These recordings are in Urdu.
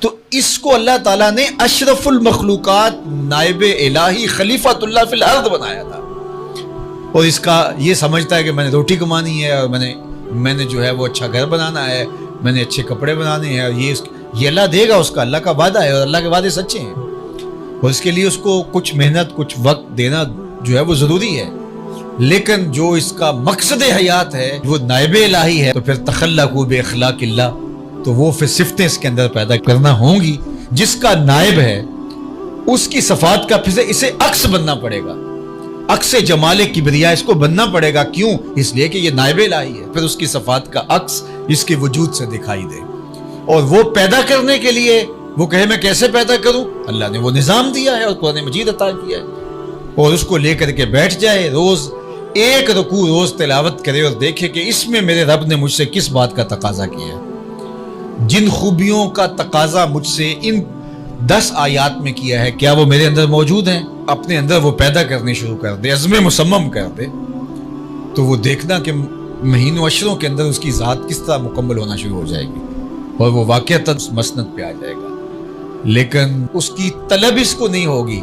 تو اس کو اللہ تعالیٰ نے اشرف المخلوقات نائب الہی خلیفۃ اللہ فی الارض بنایا تھا، اور اس کا یہ سمجھتا ہے کہ میں نے روٹی کمانی ہے، اور میں نے جو ہے وہ اچھا گھر بنانا ہے، میں نے اچھے کپڑے بنانے ہیں، اور یہ اللہ دے گا، اس کا اللہ کا وعدہ ہے، اور اللہ کے وعدے سچے ہیں، اور اس کے لیے اس کو کچھ محنت کچھ وقت دینا جو ہے وہ ضروری ہے۔ لیکن جو اس کا مقصد حیات ہے وہ نائب الہی ہے، تو پھر تخلقوا باخلاق اللہ، تو وہ پھر صفتیں اس کے اندر پیدا کرنا ہوں گی۔ جس کا نائب ہے اس کی صفات کا پھر اسے عکس بننا پڑے گا، عکس جمال کبریا اس کو بننا پڑے گا۔ کیوں؟ اس لیے کہ یہ نائب الہی ہے، پھر اس کی صفات کا عکس اس کے وجود سے دکھائی دے، اور وہ پیدا کرنے کے لیے وہ کہے میں کیسے پیدا کروں، اللہ نے وہ نظام دیا ہے اور قرآن مجید عطا کیا ہے، اور اس کو لے کر کے بیٹھ جائے، روز ایک رکوع روز تلاوت کرے اور دیکھے کہ اس میں میرے رب نے مجھ سے کس بات کا تقاضا کیا ہے، جن خوبیوں کا تقاضا مجھ سے ان 10 آیات میں کیا ہے، کیا وہ میرے اندر موجود ہیں؟ اپنے اندر وہ پیدا کرنے شروع کر دے، عزم مصمم کر دے، تو وہ دیکھنا کہ مہینوں اشروں کے اندر اس کی ذات کس طرح مکمل ہونا شروع ہو جائے گی، اور وہ واقعتاً مسند پہ آ جائے گا۔ لیکن اس کی طلب اس کو نہیں ہوگی،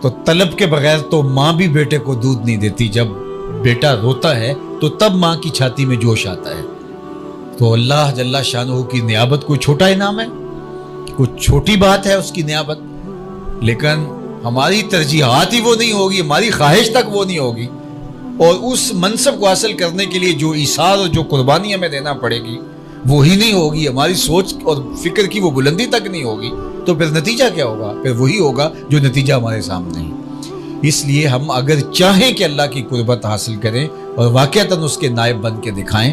تو طلب کے بغیر تو ماں بھی بیٹے کو دودھ نہیں دیتی، جب بیٹا روتا ہے تو تب ماں کی چھاتی میں جوش آتا ہے۔ تو اللہ جل شانہ کی نیابت کوئی چھوٹا انعام ہے، کوئی چھوٹی بات ہے اس کی نیابت، لیکن ہماری ترجیحات ہی وہ نہیں ہوگی، ہماری خواہش تک وہ نہیں ہوگی، اور اس منصب کو حاصل کرنے کے لیے جو ایثار اور جو قربانی ہمیں دینا پڑے گی وہی نہیں ہوگی، ہماری سوچ اور فکر کی وہ بلندی تک نہیں ہوگی، تو پھر نتیجہ کیا ہوگا؟ پھر وہی ہوگا جو نتیجہ ہمارے سامنے ہے۔ اس لیے ہم اگر چاہیں کہ اللہ کی قربت حاصل کریں اور واقعتاً اس کے نائب بن کے دکھائیں،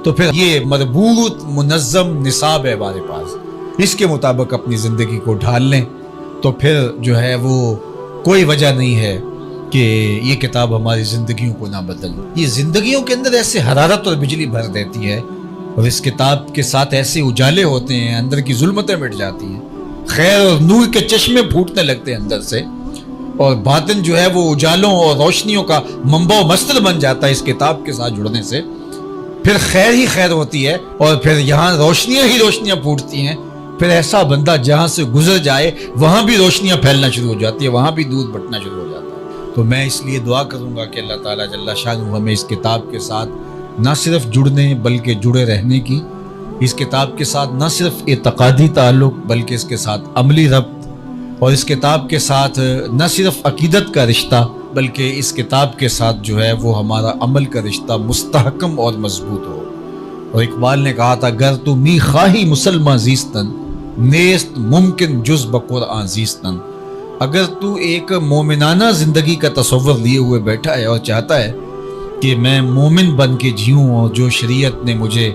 تو پھر یہ مربوط منظم نصاب ہے ہمارے پاس، اس کے مطابق اپنی زندگی کو ڈھال لیں، تو پھر جو ہے وہ کوئی وجہ نہیں ہے کہ یہ کتاب ہماری زندگیوں کو نہ بدل۔ یہ زندگیوں کے اندر ایسے حرارت اور بجلی بھر دیتی ہے، اور اس کتاب کے ساتھ ایسے اجالے ہوتے ہیں، اندر کی ظلمتیں مٹ جاتی ہیں، خیر اور نور کے چشمے پھوٹنے لگتے ہیں اندر سے، اور باطن جو ہے وہ اجالوں اور روشنیوں کا منبع و مصدر بن جاتا ہے اس کتاب کے ساتھ جڑنے سے۔ پھر خیر ہی خیر ہوتی ہے، اور پھر یہاں روشنیاں ہی روشنیاں پھوٹتی ہیں، پھر ایسا بندہ جہاں سے گزر جائے وہاں بھی روشنیاں پھیلنا شروع ہو جاتی ہے، وہاں بھی دودھ بٹنا شروع ہو جاتا ہے۔ تو میں اس لیے دعا کروں گا کہ اللہ تعالیٰ جل شانہ ہمیں اس کتاب کے ساتھ نہ صرف جڑنے بلکہ جڑے رہنے کی، اس کتاب کے ساتھ نہ صرف اعتقادی تعلق بلکہ اس کے ساتھ عملی ربط، اور اس کتاب کے ساتھ نہ صرف عقیدت کا رشتہ بلکہ اس کتاب کے ساتھ جو ہے وہ ہمارا عمل کا رشتہ مستحکم اور مضبوط ہو۔ اور اقبال نے کہا تھا، گر تو می خواہی مسلمہ زیستن، نیست ممکن جز بقرآن زیستن۔ اگر تو ایک مومنانہ زندگی کا تصور لیے ہوئے بیٹھا ہے اور چاہتا ہے کہ میں مومن بن کے جیوں، اور جو شریعت نے مجھے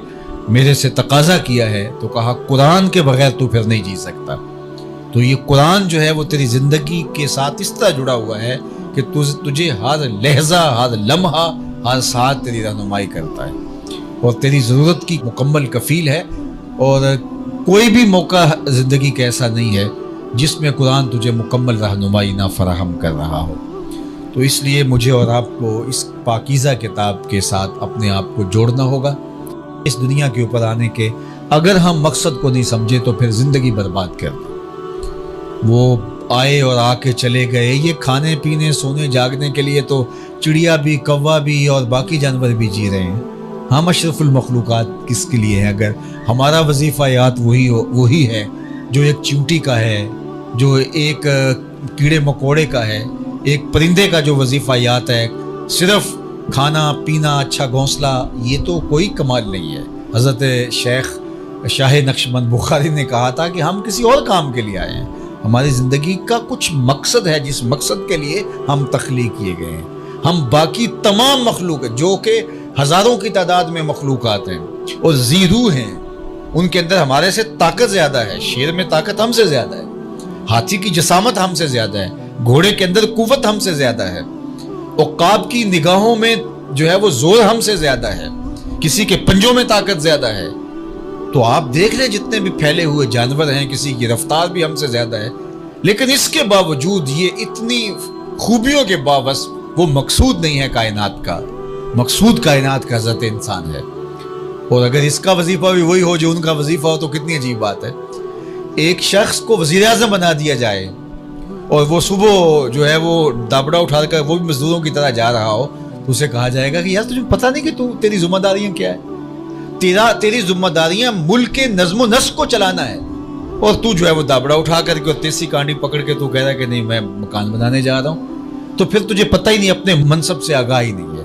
میرے سے تقاضا کیا ہے، تو کہا قرآن کے بغیر تو پھر نہیں جی سکتا۔ تو یہ قرآن جو ہے وہ تیری زندگی کے ساتھ اس طرح جڑا ہوا ہے کہ تجھے ہر لحظہ، ہر لمحہ، ہر ساتھ تیری رہنمائی کرتا ہے، اور تیری ضرورت کی مکمل کفیل ہے، اور کوئی بھی موقع زندگی کا ایسا نہیں ہے جس میں قرآن تجھے مکمل رہنمائی نہ فراہم کر رہا ہو۔ تو اس لیے مجھے اور آپ کو اس پاکیزہ کتاب کے ساتھ اپنے آپ کو جوڑنا ہوگا۔ اس دنیا کے اوپر آنے کے اگر ہم مقصد کو نہیں سمجھے تو پھر زندگی برباد کر دیں۔ وہ آئے اور آ کے چلے گئے، یہ کھانے پینے سونے جاگنے کے لیے تو چڑیا بھی، کوا بھی اور باقی جانور بھی جی رہے ہیں، ہم اشرف المخلوقات کس کے لیے ہیں؟ اگر ہمارا وظیفہ یات وہی ہے جو ایک چیونٹی کا ہے، جو ایک کیڑے مکوڑے کا ہے، ایک پرندے کا جو وظیفہ یات ہے، صرف کھانا پینا، اچھا گھونسلہ، یہ تو کوئی کمال نہیں ہے۔ حضرت شیخ شاہ نقشبند بخاری نے کہا تھا کہ ہم کسی اور کام کے لیے آئے ہیں، ہماری زندگی کا کچھ مقصد ہے جس مقصد کے لیے ہم تخلیق کیے گئے ہیں۔ ہم باقی تمام مخلوق جو کہ ہزاروں کی تعداد میں مخلوقات ہیں اور زیرو ہیں، ان کے اندر ہمارے سے طاقت زیادہ ہے، شیر میں طاقت ہم سے زیادہ ہے، ہاتھی کی جسامت ہم سے زیادہ ہے، گھوڑے کے اندر قوت ہم سے زیادہ ہے، عقاب کی نگاہوں میں جو ہے وہ زور ہم سے زیادہ ہے، کسی کے پنجوں میں طاقت زیادہ ہے۔ تو آپ دیکھ لیں جتنے بھی پھیلے ہوئے جانور ہیں، کسی کی رفتار بھی ہم سے زیادہ ہے، لیکن اس کے باوجود یہ اتنی خوبیوں کے باوجود وہ مقصود نہیں ہے کائنات کا، مقصود کائنات کا حضرت انسان ہے۔ اور اگر اس کا وظیفہ بھی وہی ہو جو ان کا وظیفہ ہو تو کتنی عجیب بات ہے۔ ایک شخص کو وزیر اعظم بنا دیا جائے اور وہ صبح جو ہے وہ دابڑا اٹھا کر وہ بھی مزدوروں کی طرح جا رہا ہو تو اسے کہا جائے گا کہ یار تجھے پتہ نہیں کہ تیری ذمہ داریاں کیا ہے؟ تیری ذمہ داریاں ملک کے نظم و نسق کو چلانا ہے، اور تو جو ہے وہ دابڑا اٹھا کر کے اور تیسی کانڈی پکڑ کے تو کہہ رہا ہے کہ نہیں میں مکان بنانے جا رہا ہوں، تو پھر تجھے پتہ ہی نہیں، اپنے منصب سے آگاہ ہی نہیں ہے۔